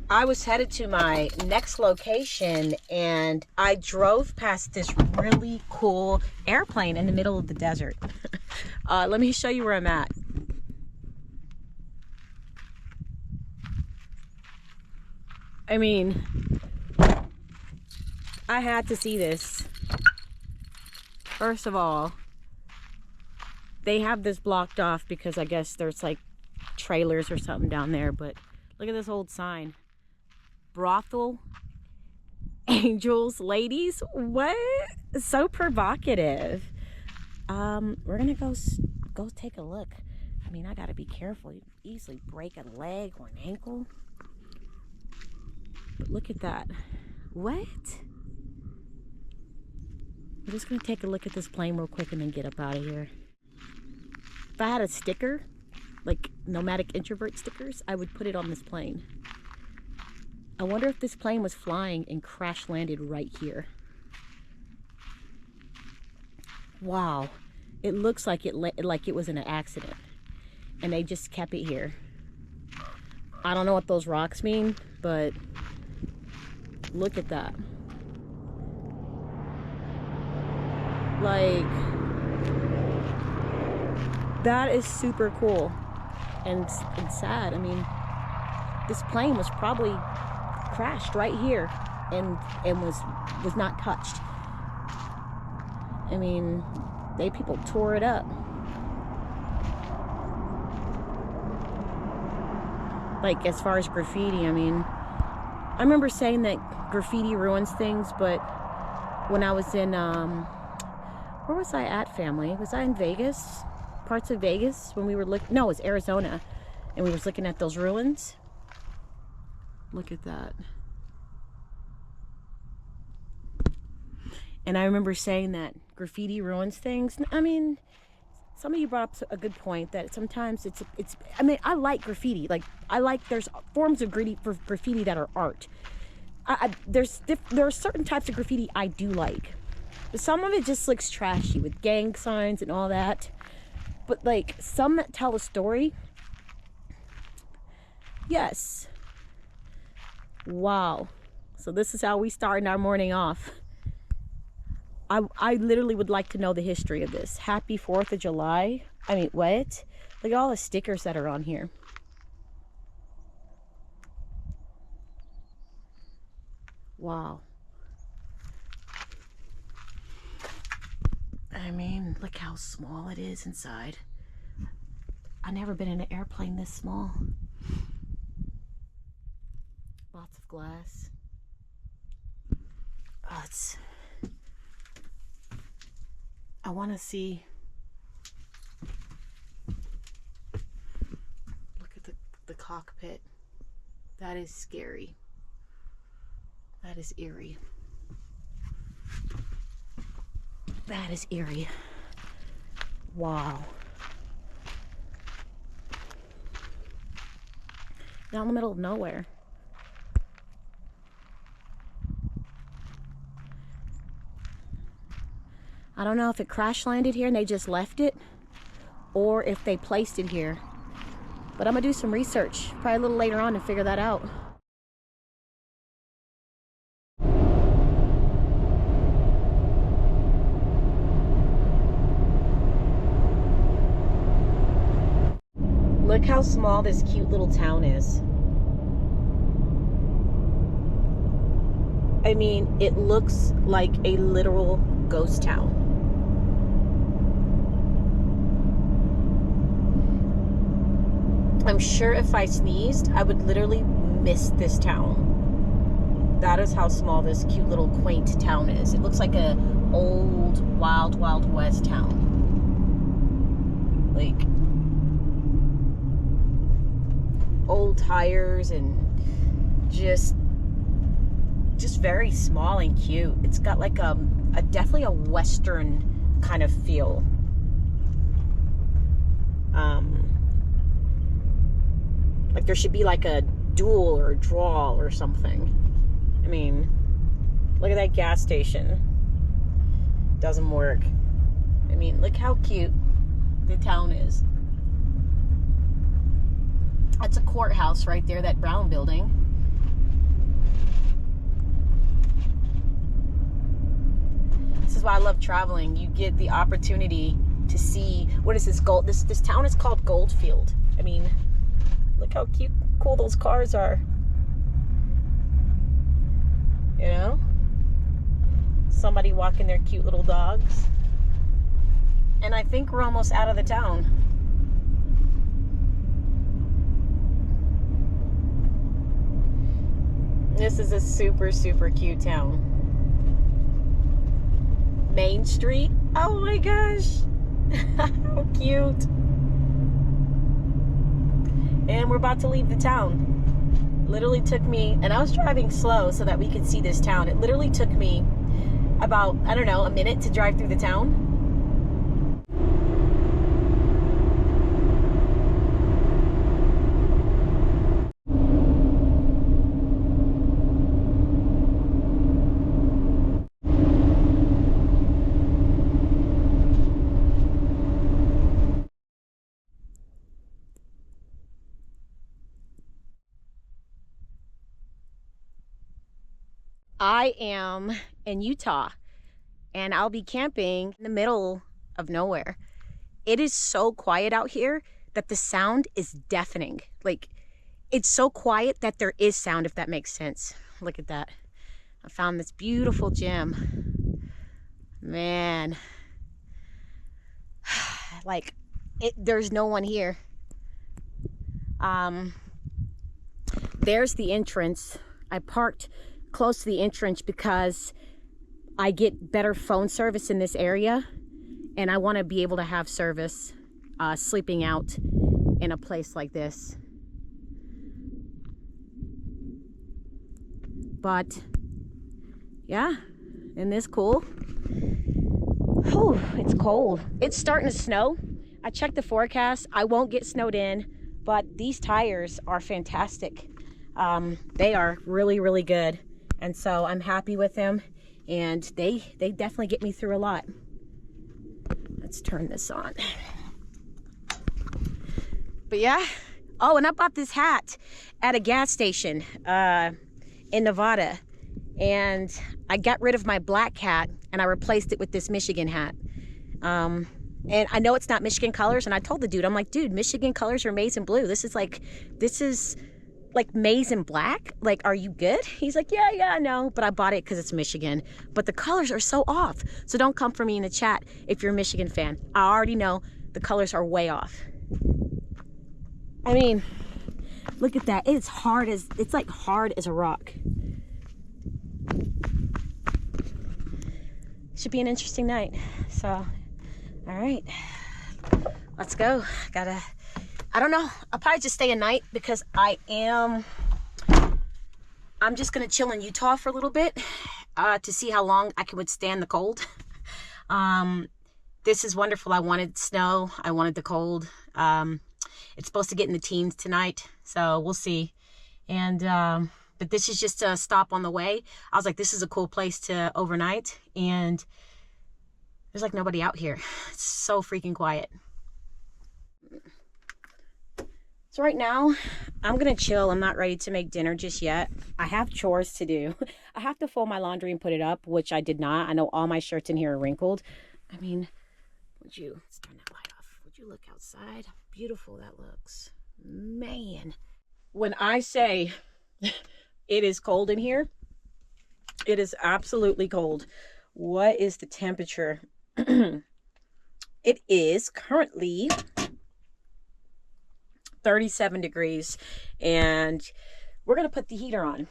I was headed to my next location and I drove past this really cool airplane in the middle of the desert. Let me show you where I'm at. I mean, I had to see this. First of all, they have this blocked off because I guess there's like trailers or something down there, but look at this old sign. Brothel, angels, ladies. What? So provocative. We're gonna go take a look. I mean, I gotta be careful. You easily break a leg or an ankle. But look at that. What? I'm just gonna take a look at this plane real quick and then get up out of here. If I had a sticker, like nomadic introvert stickers, I would put it on this plane. I wonder if this plane was flying and crash landed right here. Wow, it looks like it was in an accident and they just kept it here. I don't know what those rocks mean, but look at that. Like, that is super cool and sad. I mean, this plane was probably crashed right here and was not touched. I mean, people tore it up. Like, as far as graffiti, I mean, I remember saying that graffiti ruins things, but when I was in where was I at, family? Was I in Vegas? Parts of Vegas when we were looking? No, it was Arizona, and we was looking at those ruins. Look at that. And I remember saying that graffiti ruins things. I mean, some of you brought up a good point that sometimes it's I mean, I like graffiti. Like, there's forms of graffiti that are art. There are certain types of graffiti I do like. But some of it just looks trashy with gang signs and all that. But like, some that tell a story, yes. Wow. So this is how we starting our morning off. I literally would like to know the history of this. Happy 4th of July. I mean, what? Look at all the stickers that are on here. Wow. I mean, look how small it is inside. I've never been in an airplane this small. Lots of glass. Oh, I want to see. Look at the cockpit. That is scary. That is eerie. That is eerie. Wow. Down in the middle of nowhere. I don't know if it crash landed here and they just left it, or if they placed it here. But I'm gonna do some research, probably a little later on, and figure that out. Look how small this cute little town is. I mean, it looks like a literal ghost town. I'm sure if I sneezed, I would literally miss this town. That is how small this cute little quaint town is. It looks like a old wild west town. Like, old tires and just very small and cute. It's got like a definitely a western kind of feel. Like there should be like a duel or a draw or something. I mean, look at that gas station. Doesn't work. I mean, look how cute the town is. That's a courthouse right there, that brown building. I love traveling. You get the opportunity to see, what is this, this town is called Goldfield. I mean, look how cool those cars are. You know? Somebody walking their cute little dogs. And I think we're almost out of the town. This is a super, super cute town. Main Street. Oh my gosh. How cute. And we're about to leave the town. Literally took me, and I was driving slow so that we could see this town. It literally took me about, I don't know, a minute to drive through the town. I am in Utah and I'll be camping in the middle of nowhere. It is so quiet out here that the sound is deafening. Like, it's so quiet that there is sound, if that makes sense. Look at that. I found this beautiful gem. Man. Like, there's no one here. There's the entrance. I parked close to the entrance because I get better phone service in this area, and I want to be able to have service sleeping out in a place like this. But yeah, isn't this cool? Whew, it's cold. It's starting to snow. I checked the forecast. I won't get snowed in, but these tires are fantastic. They are really, really good. And so I'm happy with them, and they definitely get me through a lot. Let's turn this on. But yeah. Oh, and I bought this hat at a gas station in Nevada, and I got rid of my black hat and I replaced it with this Michigan hat. And I know it's not Michigan colors, and I told the dude, I'm like, dude, Michigan colors are maize and blue. This is like maize and black. Like, are you good? He's like, yeah, I know, but I bought it because it's Michigan. But the colors are so off. So don't come for me in the chat if you're a Michigan fan. I already know the colors are way off. I mean, look at that. It's like hard as a rock. Should be an interesting night. So, all right, let's go. I don't know. I'll probably just stay a night because I'm just gonna chill in Utah for a little bit to see how long I can withstand the cold. This is wonderful. I wanted snow. I wanted the cold. It's supposed to get in the teens tonight, so we'll see. And but this is just a stop on the way. I was like, this is a cool place to overnight, and there's like nobody out here. It's so freaking quiet. So right now, I'm gonna chill. I'm not ready to make dinner just yet. I have chores to do. I have to fold my laundry and put it up, which I did not. I know all my shirts in here are wrinkled. I mean, let's turn that light off. Would you look outside? How beautiful that looks. Man. When I say it is cold in here, it is absolutely cold. What is the temperature? It is currently 37 degrees, and we're gonna put the heater on.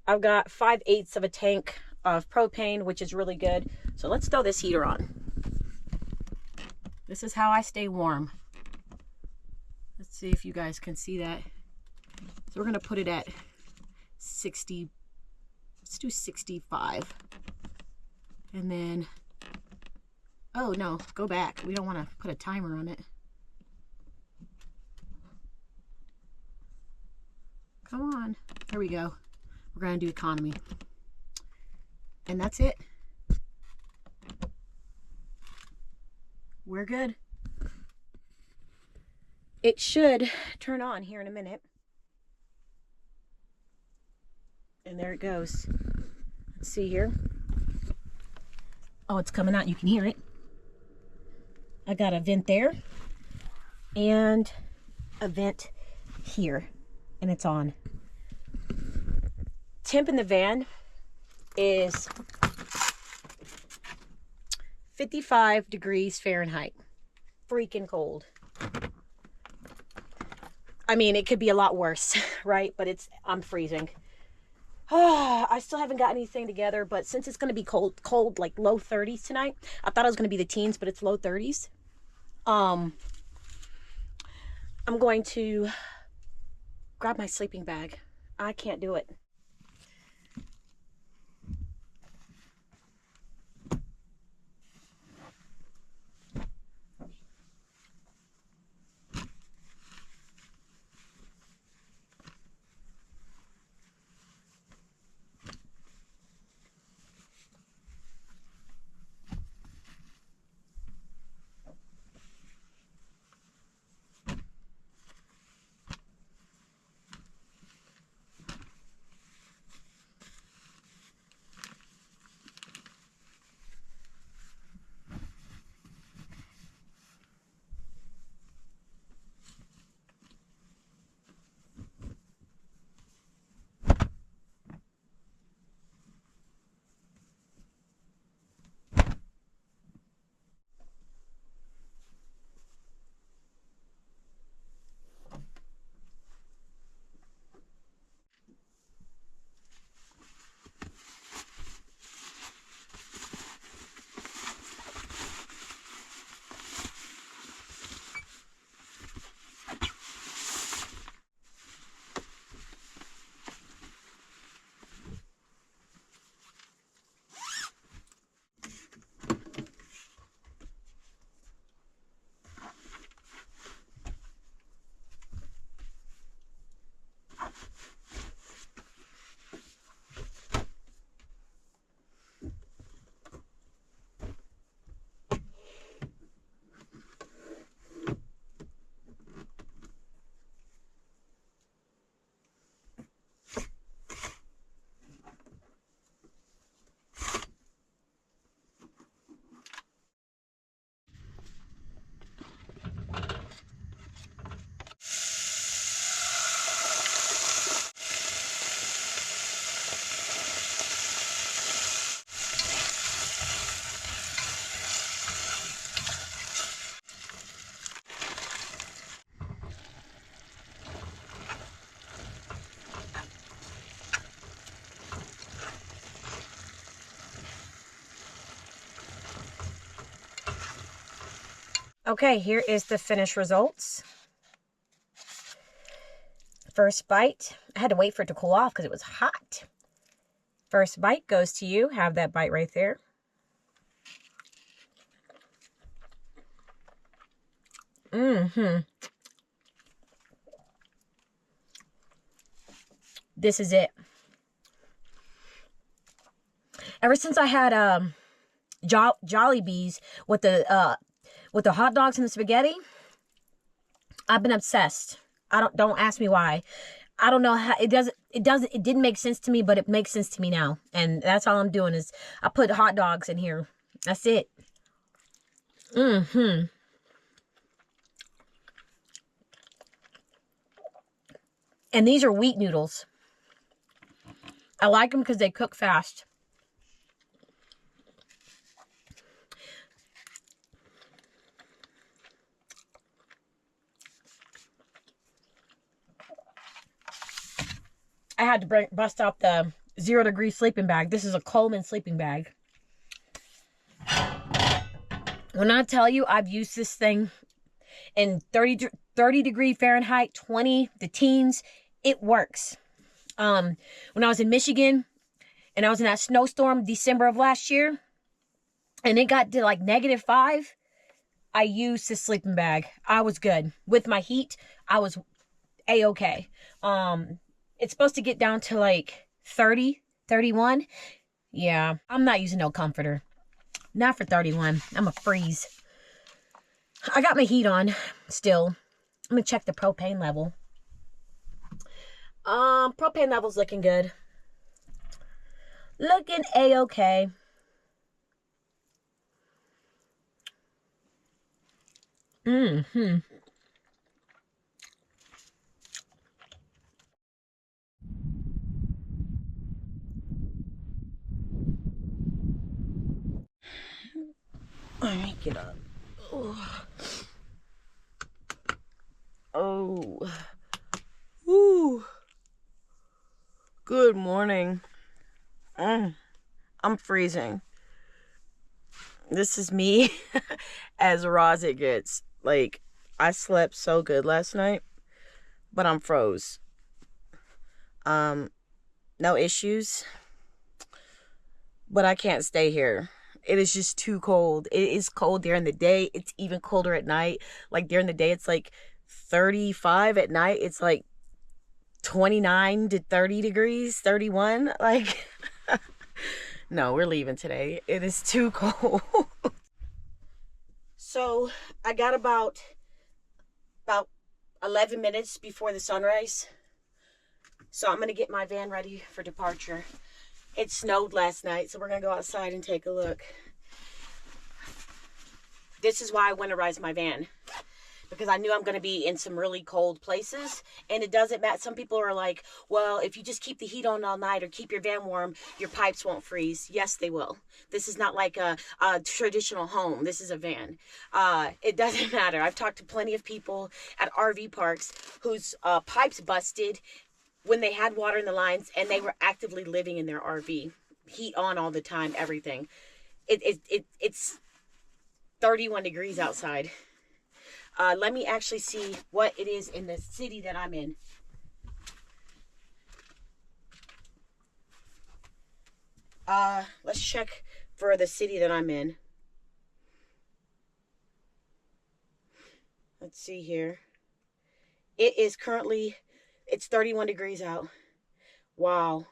I've got 5/8 of a tank of propane, which is really good. So let's throw this heater on. This is how I stay warm. Let's see if you guys can see that. So we're gonna put it at 60. Let's do 65. And then, oh no, go back. We don't want to put a timer on it. Come on. There we go. We're going to do economy. And that's it. We're good. It should turn on here in a minute. And there it goes. Let's see here. Oh, it's coming out. You can hear it. I got a vent there and a vent here, and it's on. Temp in the van is 55 degrees Fahrenheit. Freaking cold. I mean, it could be a lot worse, right? But I'm freezing. I still haven't got anything together, but since it's going to be cold, like low 30s tonight. I thought it was going to be the teens, but it's low 30s. I'm going to grab my sleeping bag. I can't do it. Okay, here is the finished results. First bite. I had to wait for it to cool off because it was hot. First bite goes to you. Have that bite right there. This is it. Ever since I had Jollibees with the hot dogs and the spaghetti, I've been obsessed. Don't ask me why. I don't know how it didn't make sense to me, but it makes sense to me now. And that's all I'm doing is I put hot dogs in here. That's it. And these are wheat noodles. I like them because they cook fast. I had to bust out the 0 degree sleeping bag. This is a Coleman sleeping bag. When I tell you I've used this thing in 30 degree Fahrenheit, 20, the teens, it works. When I was in Michigan and I was in that snowstorm December of last year and it got to like -5, I used this sleeping bag. I was good. With my heat, I was A-okay. It's supposed to get down to like 30, 31. Yeah, I'm not using no comforter. Not for 31. I'm a freeze. I got my heat on still. I'm gonna check the propane level. Propane level's looking good. Looking A-okay. Mm-hmm. Let me get up. Oh. Oh. Woo. Good morning. I'm freezing. This is me as raw as it gets. Like, I slept so good last night, but I'm froze. No issues, but I can't stay here. It is just too cold. It is cold during the day. It's even colder at night. Like, during the day, it's like 35. At night, it's like 29 to 30 degrees, 31. Like, no, we're leaving today. It is too cold. So I got about 11 minutes before the sunrise. So I'm going to get my van ready for departure. It snowed last night, so we're going to go outside and take a look. This is why I winterized my van, because I knew I'm going to be in some really cold places, and it doesn't matter. Some people are like, well, if you just keep the heat on all night or keep your van warm, your pipes won't freeze. Yes, they will. This is not like a traditional home. This is a van. It doesn't matter. I've talked to plenty of people at RV parks whose pipes busted when they had water in the lines and they were actively living in their RV. Heat on all the time, everything. It's 31 degrees outside. Let me actually see what it is in the city that I'm in. Let's check for the city that I'm in. Let's see here. It is currently, it's 31 degrees out. Wow.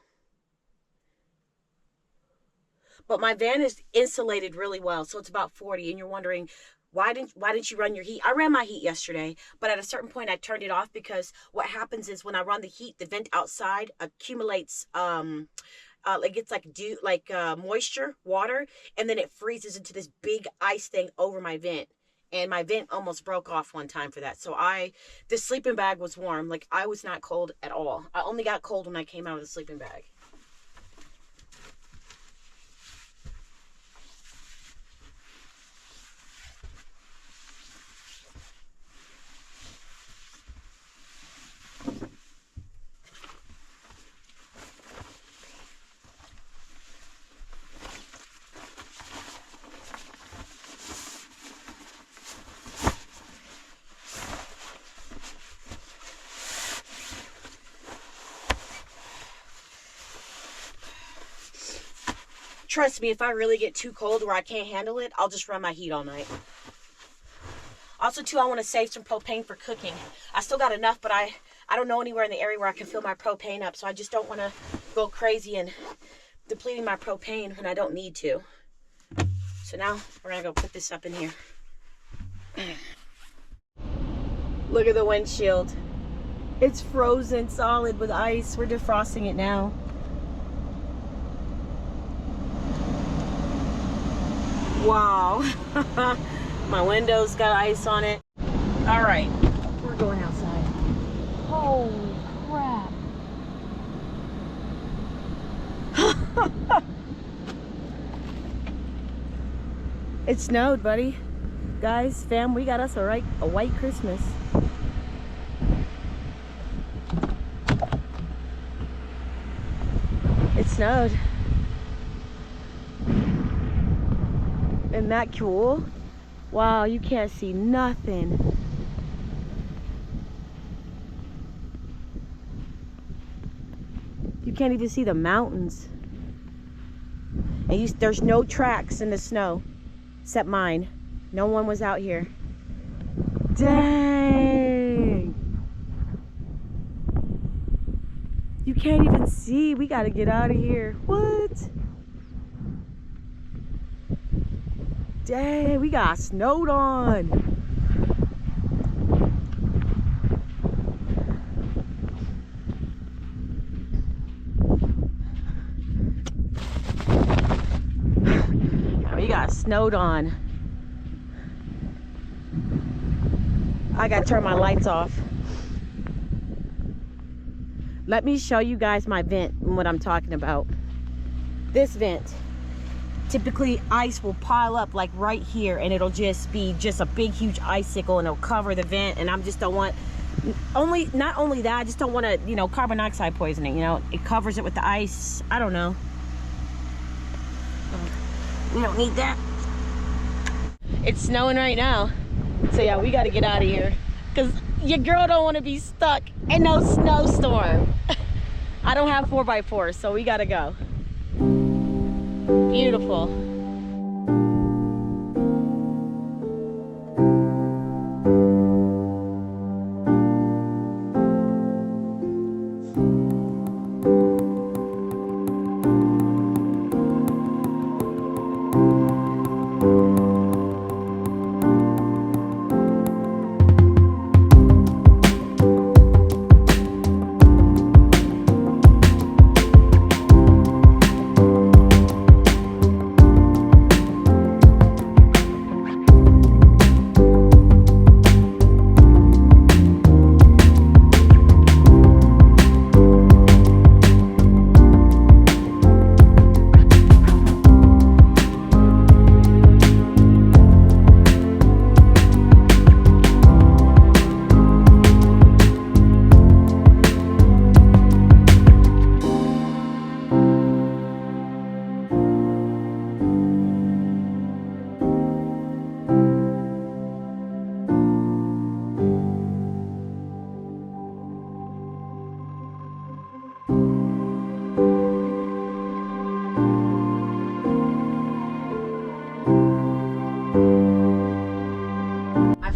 But my van is insulated really well, so it's about 40, and you're wondering, why didn't you run your heat? I ran my heat yesterday, but at a certain point I turned it off, because what happens is when I run the heat, the vent outside accumulates like it's like dew, like moisture, water, and then it freezes into this big ice thing over my vent. And my vent almost broke off one time for that. So the sleeping bag was warm. Like, I was not cold at all. I only got cold when I came out of the sleeping bag. Trust me, if I really get too cold where I can't handle it, I'll just run my heat all night. Also, too, I want to save some propane for cooking. I still got enough, but I don't know anywhere in the area where I can fill my propane up, so I just don't want to go crazy and depleting my propane when I don't need to. So now we're going to go put this up in here. Look at the windshield. It's frozen solid with ice. We're defrosting it now. Wow. My window's got ice on it. All right, we're going outside. Holy crap. It snowed, buddy. Guys, fam, we got us a white Christmas. It snowed. Isn't that cool? Wow, you can't see nothing. You can't even see the mountains. And there's no tracks in the snow, except mine. No one was out here. Dang! You can't even see. We gotta get out of here. What? Dang, we got snowed on. We got snowed on. I gotta turn my lights off. Let me show you guys my vent and what I'm talking about. This vent, typically ice will pile up like right here, and it'll just be just a big huge icicle, and it'll cover the vent. And I just don't want, not only that, I just don't want to, you know, carbon dioxide poisoning. You know, it covers it with the ice. I don't know. We don't need that. It's snowing right now, so yeah, we got to get out of here because your girl don't want to be stuck in no snowstorm. I don't have 4x4, so we got to go. Beautiful.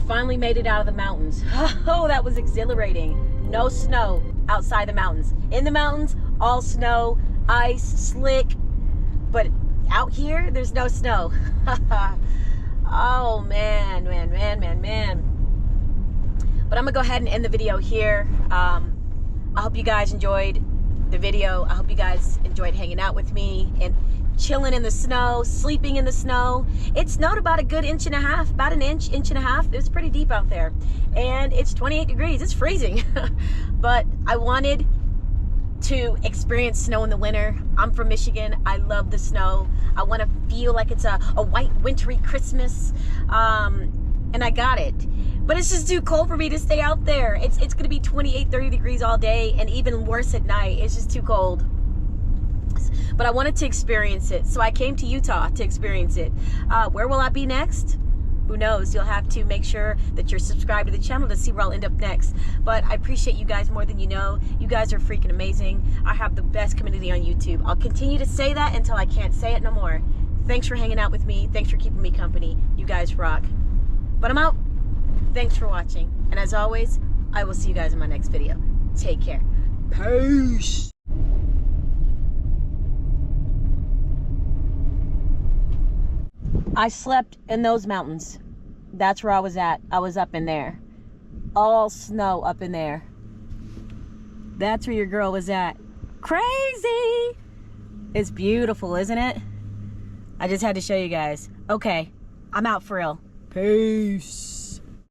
Finally made it out of the mountains. Oh, that was exhilarating. No snow outside the mountains. In the mountains, all snow, ice, slick. But out here, there's no snow. Oh man, man, man, man, man. But I'm gonna go ahead and end the video here. I hope you guys enjoyed the video. I hope you guys enjoyed hanging out with me and chilling in the snow, sleeping in the snow. It snowed about a good inch and a half, about an inch, inch and a half. It was pretty deep out there. And it's 28 degrees, it's freezing. But I wanted to experience snow in the winter. I'm from Michigan, I love the snow. I wanna feel like it's a white wintry Christmas. And I got it. But it's just too cold for me to stay out there. It's gonna be 28, 30 degrees all day, and even worse at night. It's just too cold. But I wanted to experience it, so I came to Utah to experience it. Where will I be next? Who knows? You'll have to make sure that you're subscribed to the channel to see where I'll end up next. But I appreciate you guys more than you know. You guys are freaking amazing. I have the best community on YouTube. I'll continue to say that until I can't say it no more. Thanks for hanging out with me. Thanks for keeping me company. You guys rock. But I'm out. Thanks for watching. And as always, I will see you guys in my next video. Take care. Peace. I slept in those mountains. That's where I was at. I was up in there. All snow up in there. That's where your girl was at. Crazy! It's beautiful, isn't it? I just had to show you guys. Okay, I'm out for real. Peace.